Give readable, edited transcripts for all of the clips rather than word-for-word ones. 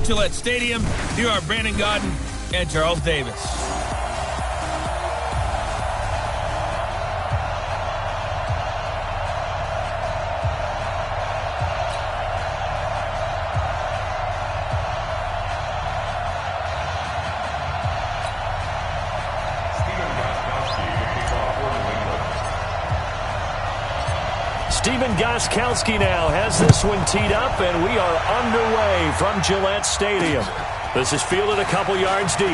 Gillette Stadium, here are Brandon Gaudin and Charles Davis. Stephen Gostkowski now has this one teed up, and we are underway from Gillette Stadium. This is fielded a couple yards deep.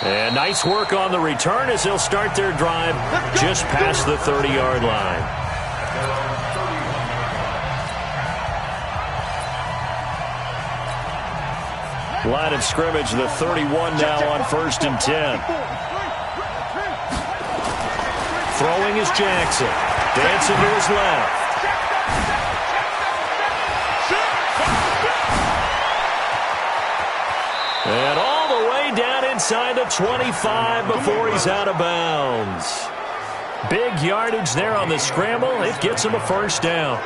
And nice work on the return as they'll start their drive just past the 30-yard line. Line of scrimmage, the 31 now on 1st and 10. Throwing is Jackson. Dancing to his left. And all the way down inside the 25 before he's out of bounds. Big yardage there on the scramble. It gets him a first down.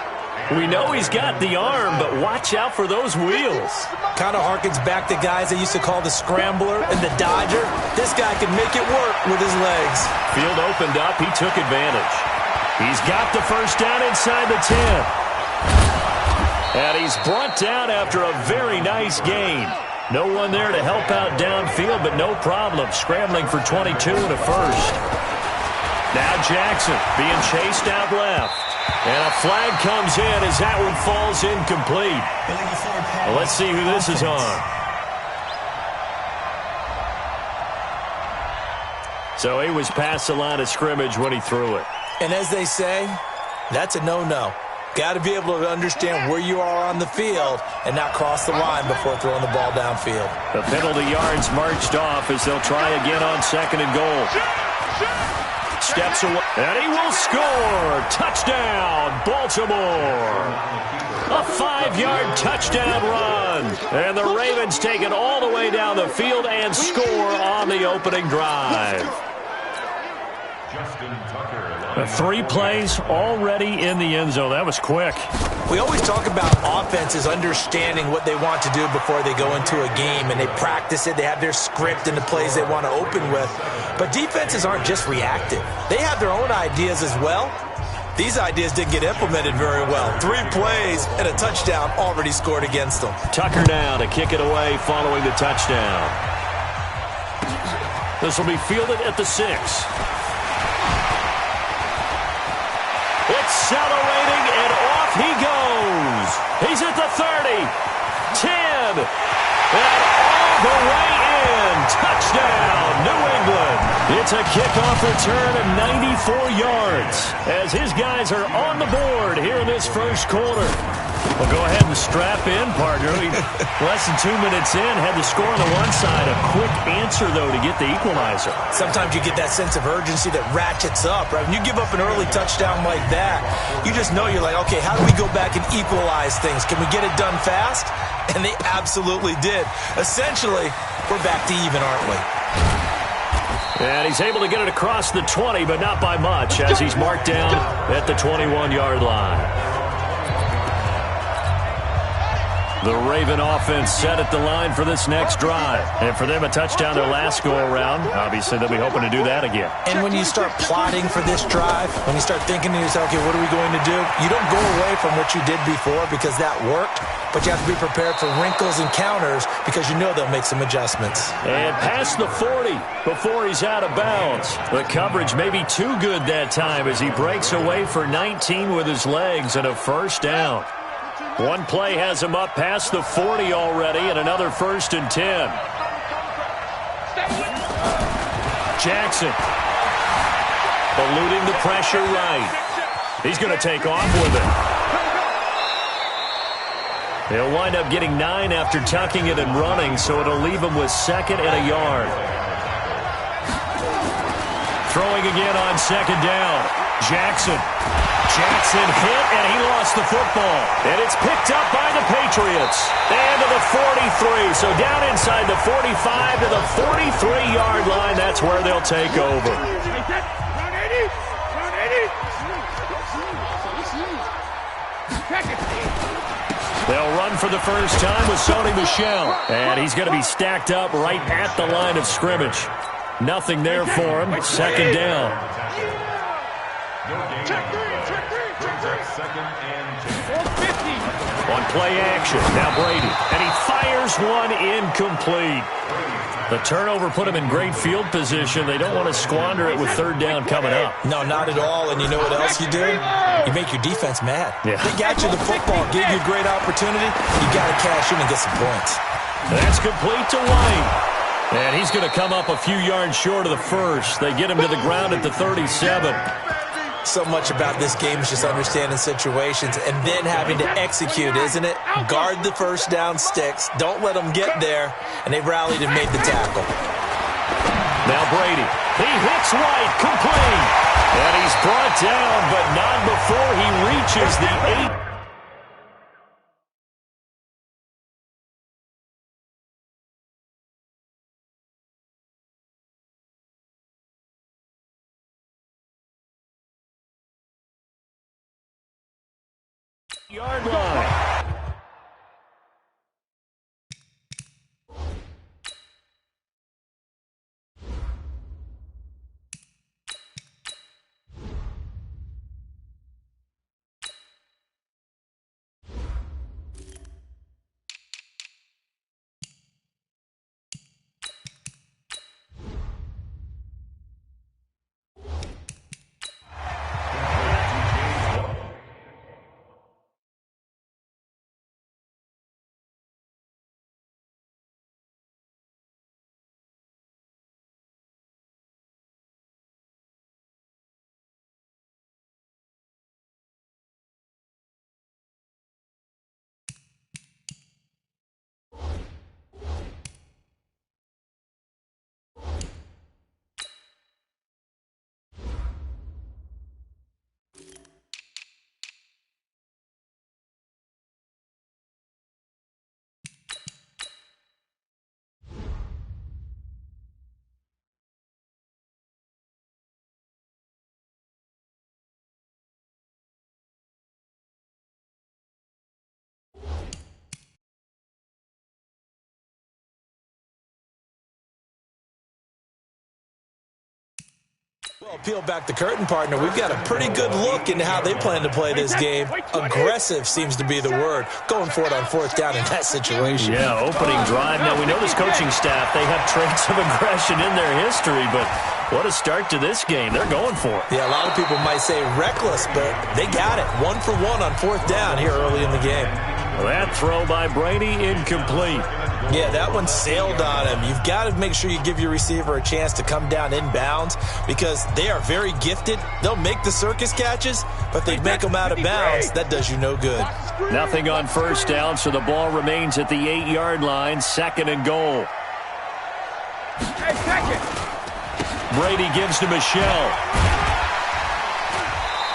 We know he's got the arm, but watch out for those wheels. Kind of harkens back to guys they used to call the scrambler and the dodger. This guy can make it work with his legs. Field opened up. He took advantage. He's got the first down inside the 10. And he's brought down after a very nice gain. No one there to help out downfield, but no problem. Scrambling for 22 and a first. Now Jackson being chased out left. And a flag comes in as that one falls incomplete. Well, let's see who this is on. So he was past the line of scrimmage when he threw it. And as they say, that's a no-no. Got to be able to understand where you are on the field and not cross the line before throwing the ball downfield. The penalty yards marched off as they'll try again on 2nd and goal. Steps away, and he will score. Touchdown, Baltimore. A 5-yard touchdown run. And the Ravens take it all the way down the field and score on the opening drive. 3 plays already in the end zone. That was quick. We always talk about offenses understanding what they want to do before they go into a game, and they practice it. They have their script and the plays they want to open with. But defenses aren't just reactive. They have their own ideas as well. These ideas didn't get implemented very well. 3 plays and a touchdown already scored against them. Tucker now to kick it away following the touchdown. This will be fielded at the 6. Accelerating, and off he goes. He's at the 30, 10, and all the way in. Touchdown, New England. It's a kickoff return of 94 yards as his guys are on the board here in this first quarter. Well, go ahead and strap in, partner. Less than 2 minutes in, had the score on the one side. A quick answer, though, to get the equalizer. Sometimes you get that sense of urgency that ratchets up, right? When you give up an early touchdown like that, you just know you're like, okay, how do we go back and equalize things? Can we get it done fast? And they absolutely did. Essentially, we're back to even, aren't we? And he's able to get it across the 20, but not by much, as he's marked down at the 21-yard line. The Raven offense set at the line for this next drive. And for them, a touchdown their last go-around. Obviously, they'll be hoping to do that again. And when you start plotting for this drive, when you start thinking to yourself, okay, what are we going to do? You don't go away from what you did before because that worked, but you have to be prepared for wrinkles and counters because you know they'll make some adjustments. And past the 40 before he's out of bounds. The coverage may be too good that time as he breaks away for 19 with his legs and a first down. One play has him up past the 40 already, and another 1st and 10. Jackson eluding the pressure right. He's going to take off with it. He'll wind up getting 9 after tucking it and running, so it'll leave him with 2nd and a yard. Throwing again on 2nd down. Jackson hit, and he lost the football. And it's picked up by the Patriots. And to the 43. So down inside the 45 to the 43-yard line. That's where they'll take over. They'll run for the first time with Sony Michel. And he's going to be stacked up right at the line of scrimmage. Nothing there for him. Second down. On play action, now Brady. And he fires one incomplete. The turnover put him in great field position. They don't want to squander it with third down coming up. No, not at all. And you know what else you do? You make your defense mad. Yeah. They got you the football, gave you a great opportunity. You got to cash in and get some points. That's complete to White. And he's going to come up a few yards short of the first. They get him to the ground at the 37. So much about this game is just understanding situations and then having to execute, isn't it? Guard the first down sticks. Don't let them get there. And they've rallied and made the tackle. Now Brady. He hits White. Complete. And he's brought down, but not before he reaches the 8. Yard line. Well, peel back the curtain, partner. We've got a pretty good look into how they plan to play this game. Aggressive seems to be the word. Going for it on fourth down in that situation. Yeah, opening drive. Now, we know this coaching staff, they have traits of aggression in their history, but what a start to this game. They're going for it. Yeah, a lot of people might say reckless, but they got it. 1 for 1 on fourth down here early in the game. That throw by Brady, incomplete. Yeah, that one sailed on him. You've got to make sure you give your receiver a chance to come down inbounds because they are very gifted. They'll make the circus catches, but they make them out of bounds. That does you no good. Nothing on first down, so the ball remains at the 8-yard line, second and goal. Brady gives to Michel.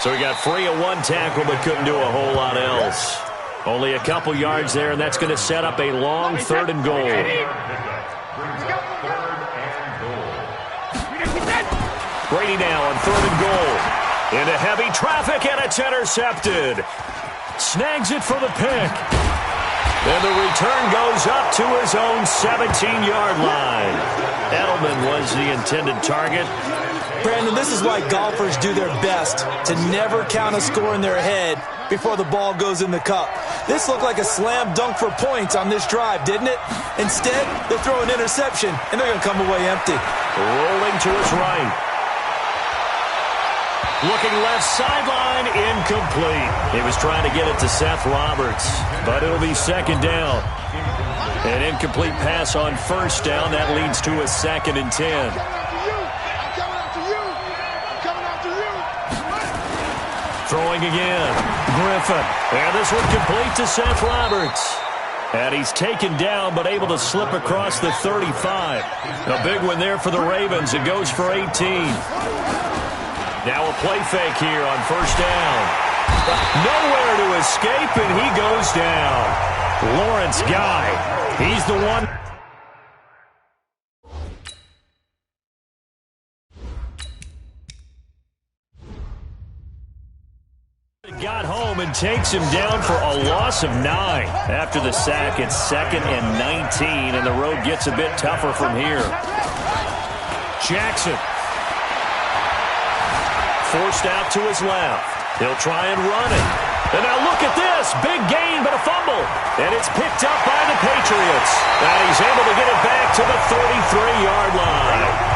So he got free of one tackle but couldn't do a whole lot else. Only a couple yards there, and that's going to set up a long third and goal. Brady now on third and goal. Into heavy traffic, and it's intercepted. Snags it for the pick. And the return goes up to his own 17-yard line. Edelman was the intended target. Brandon, this is why golfers do their best to never count a score in their head before the ball goes in the cup. This looked like a slam dunk for points on this drive, didn't it? Instead, they throw an interception, and they're going to come away empty. Rolling to his right. Looking left sideline, incomplete. He was trying to get it to Seth Roberts, but it'll be second down. An incomplete pass on first down. That leads to a 2nd and 10. Throwing again. Griffin. And this one complete to Seth Roberts. And he's taken down but able to slip across the 35. A big one there for the Ravens. It goes for 18. Now a play fake here on first down. Nowhere to escape, and he goes down. Lawrence Guy. He's the one. got home and takes him down for a loss of 9. After the sack, it's 2nd and 19, and the road gets a bit tougher from here. Jackson. Forced out to his left. He'll try and run it. And now look at this. Big gain, but a fumble. And it's picked up by the Patriots. And he's able to get it back to the 33-yard line.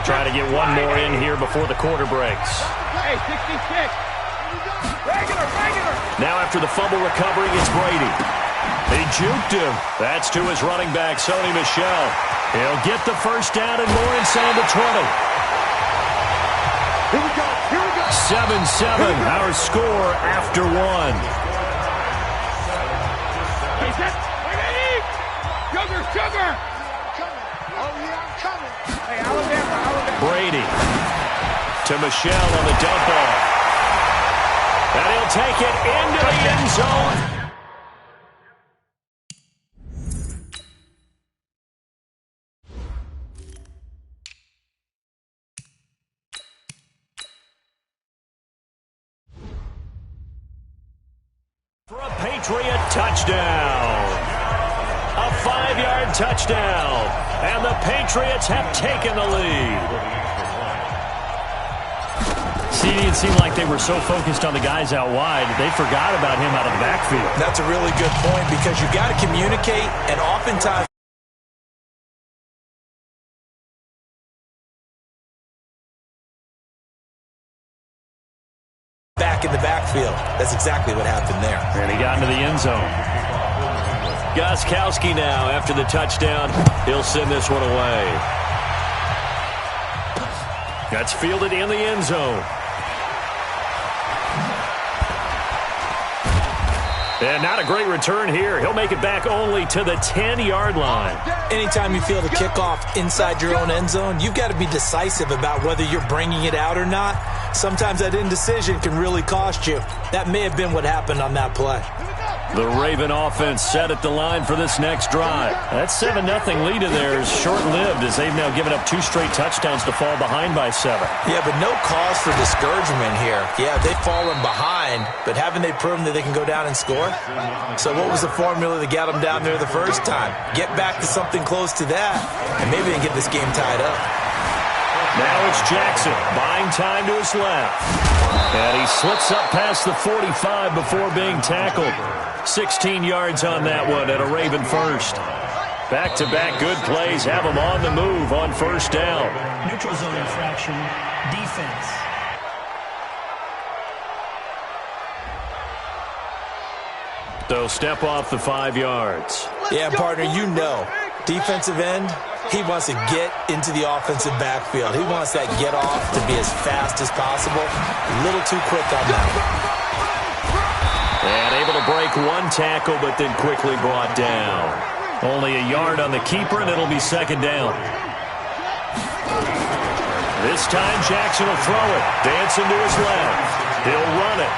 Trying to get one more in here before the quarter breaks. Hey, 66. Regular. Now after the fumble recovery, it's Brady. He juked him. That's to his running back, Sony Michel. He'll get the first down and more inside the 20. Here we go. 7-7, our score after 1. Hey, set. Sugar. Oh, yeah, I'm coming. Hey, Alabama. Brady to Michel on the dump off. And he'll take it into the end zone. For a Patriot touchdown. A 5-yard touchdown. And the Patriots have taken the lead. See, it seemed like they were so focused on the guys out wide, they forgot about him out of the backfield. That's a really good point because you got to communicate, and oftentimes back in the backfield. That's exactly what happened there. And he got into the end zone. Gostkowski now after the touchdown. He'll send this one away. That's fielded in the end zone. And not a great return here. He'll make it back only to the 10-yard line. Anytime you field a kickoff inside your own end zone, you've got to be decisive about whether you're bringing it out or not. Sometimes that indecision can really cost you. That may have been what happened on that play. The Raven offense set at the line for this next drive. That 7-0 lead of theirs short-lived as they've now given up 2 straight touchdowns to fall behind by 7. Yeah, but no cause for discouragement here. Yeah, they've fallen behind, but haven't they proven that they can go down and score? So what was the formula that got them down there the first time? Get back to something close to that, and maybe they can get this game tied up. Now it's Jackson, buying time to his left. And he slips up past the 45 before being tackled. 16 yards on that one at a Raven first. Back-to-back good plays have them on the move on first down. Neutral zone infraction, defense. They'll step off the 5 yards. Yeah, partner, you know, defensive end, he wants to get into the offensive backfield. He wants that get off to be as fast as possible. A little too quick on that. And able to break one tackle, but then quickly brought down. Only a yard on the keeper, and it'll be second down. This time, Jackson will throw it. Dancing to his left. He'll run it.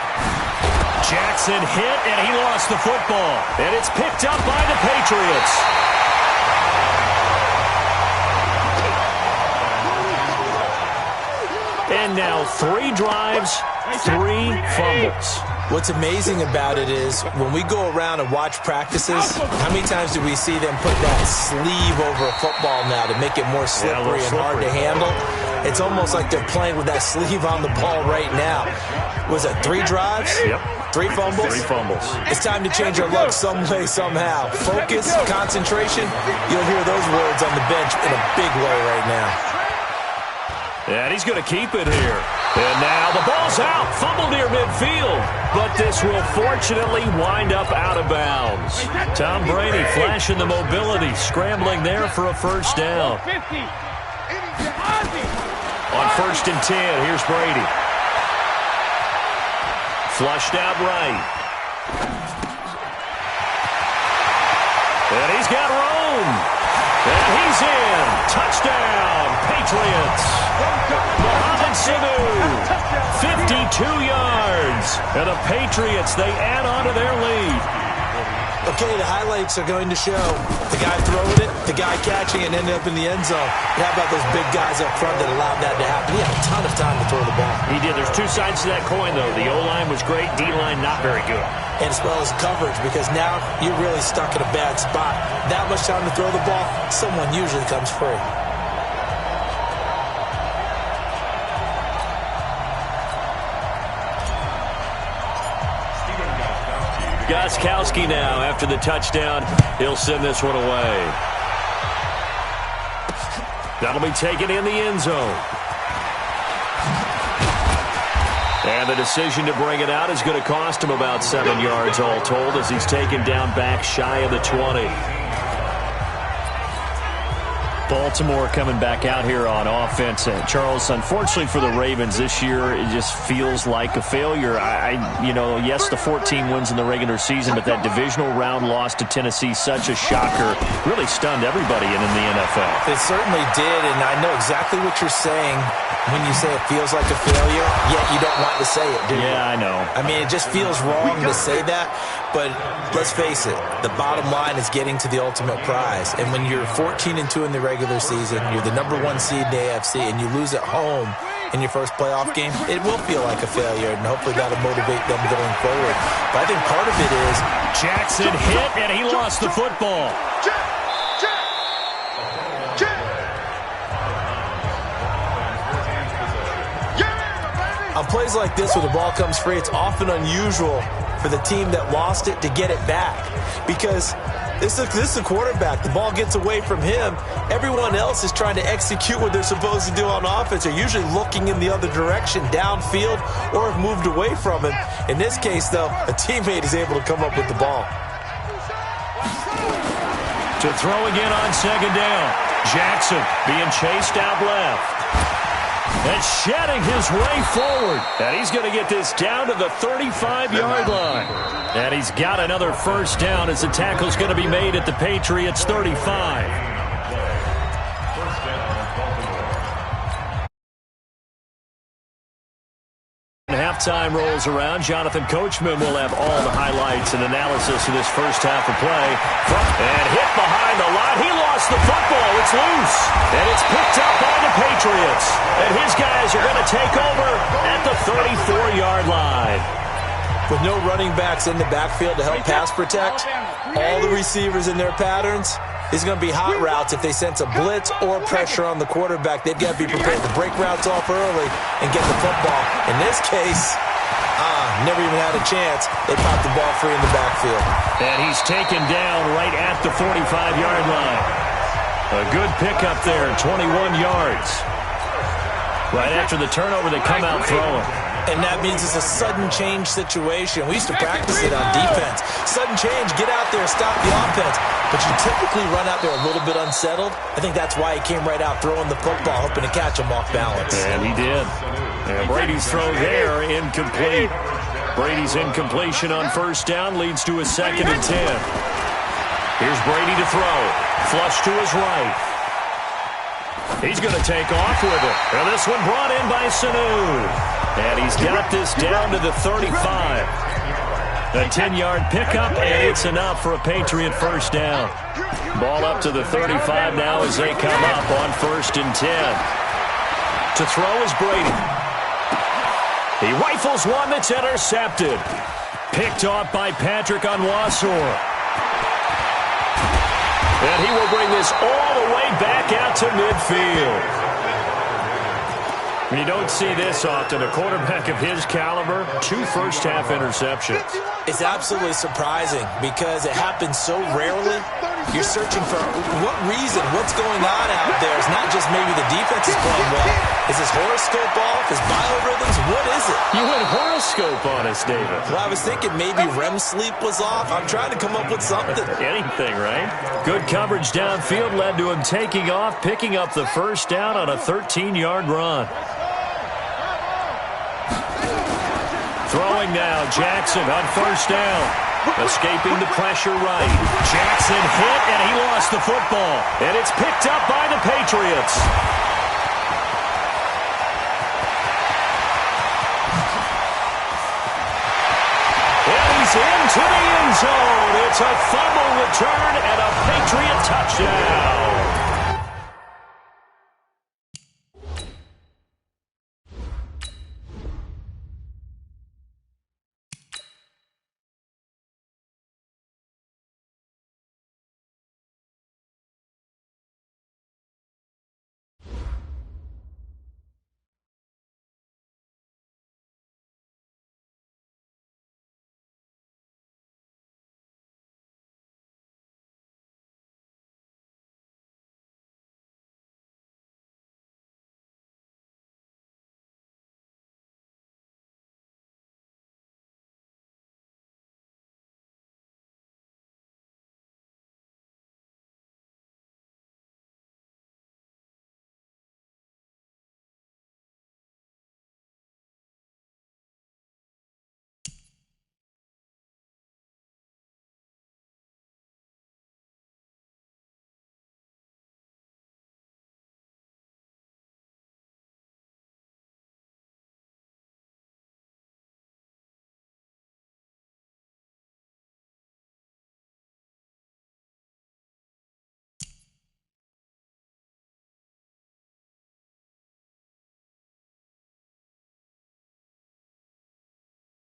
Jackson hit, and he lost the football. And it's picked up by the Patriots. And now 3 drives, 3 fumbles. What's amazing about it is when we go around and watch practices, how many times do we see them put that sleeve over a football now to make it more slippery and hard to handle? It's almost like they're playing with that sleeve on the ball right now. Was it 3 drives? Yep. 3 fumbles? 3 fumbles. It's time to change our luck some way, somehow. Focus, concentration, you'll hear those words on the bench in a big way right now. And he's going to keep it here. And now the ball's out. Fumble near midfield. But this will fortunately wind up out of bounds. Tom Brady flashing the mobility, scrambling there for a first down. On 1st and 10, here's Brady. Flushed out right. And he's got room. And he's in. Touchdown, Patriots. Mohamed Sanu, 52 yards. And the Patriots, they add on to their lead. Okay, the highlights are going to show the guy throwing it, the guy catching it, and ended up in the end zone. And how about those big guys up front that allowed that to happen? He had a ton of time to throw the ball. He did. There's two sides to that coin, though. The O-line was great. D-line not very good. And as well as coverage, because now you're really stuck in a bad spot. That much time to throw the ball, someone usually comes free. Gostkowski now after the touchdown. He'll send this one away. That'll be taken in the end zone. And the decision to bring it out is going to cost him about 7 yards all told as he's taken down back shy of the 20. Baltimore coming back out here on offense. And Charles, unfortunately for the Ravens this year, it just feels like a failure. Yes, the 14 wins in the regular season, but that divisional round loss to Tennessee, such a shocker, really stunned everybody in the NFL. It certainly did, and I know exactly what you're saying when you say it feels like a failure, yet you don't want to say it, do you? Yeah, I know. I mean, it just feels wrong to say that, but let's face it, the bottom line is getting to the ultimate prize. And when you're 14-2 in the regular season, you're the #1 seed in the AFC, and you lose at home in your first playoff game, it will feel like a failure, and hopefully that'll motivate them going forward. But I think part of it is Jackson hit, and he lost the football. On plays like this where the ball comes free, it's often unusual for the team that lost it to get it back, because this is a quarterback. The ball gets away from him. Everyone else is trying to execute what they're supposed to do on offense. They're usually looking in the other direction, downfield, or have moved away from him. In this case, though, a teammate is able to come up with the ball. To throw again on second down. Jackson being chased out left. And shedding his way forward. And he's going to get this down to the 35-yard line. And he's got another first down as the tackle's going to be made at the Patriots' 35. Halftime rolls around. Jonathan Coachman will have all the highlights and analysis of this first half of play. And hit behind the line. He lost the football. It's loose. And it's picked up by the Patriots. And his guys are going to take over at the 34-yard line. With no running backs in the backfield to help pass protect, all the receivers in their patterns, it's going to be hot routes if they sense a blitz or pressure on the quarterback. They've got to be prepared to break routes off early and get the football. In this case, never even had a chance. They popped the ball free in the backfield. And he's taken down right at the 45-yard line. A good pickup there, 21 yards. Right after the turnover, they come out throwing. And that means it's a sudden change situation. We used to practice it on defense. Sudden change, get out there, stop the offense. But you typically run out there a little bit unsettled. I think that's why he came right out throwing the football, hoping to catch him off balance. And he did. And Brady's throw there, incomplete. Brady's incompletion on first down leads to a 2nd and 10. Here's Brady to throw. Flush to his right. He's going to take off with it. And this one brought in by Sanu. And he's got this down to the 35. A 10-yard pickup, and it's enough for a Patriot first down. Ball up to the 35 now as they come up on 1st and 10. To throw is Brady. He rifles one that's intercepted. Picked off by Patrick Onwuasor. And he will bring this all the way back out to midfield. You don't see this often. A quarterback of his caliber, 2 first-half interceptions. It's absolutely surprising because it happens so rarely. You're searching for what reason, what's going on out there. It's not just maybe the defense is playing well. Is his horoscope off? His biorhythms? What is it? You went horoscope on us, David. Well, I was thinking maybe REM sleep was off. I'm trying to come up with something. Anything, right? Good coverage downfield led to him taking off, picking up the first down on a 13-yard run. Throwing now, Jackson on first down. Escaping the pressure right. Jackson hit, and he lost the football. And it's picked up by the Patriots. And he's into the end zone. It's a fumble return and a Patriot touchdown.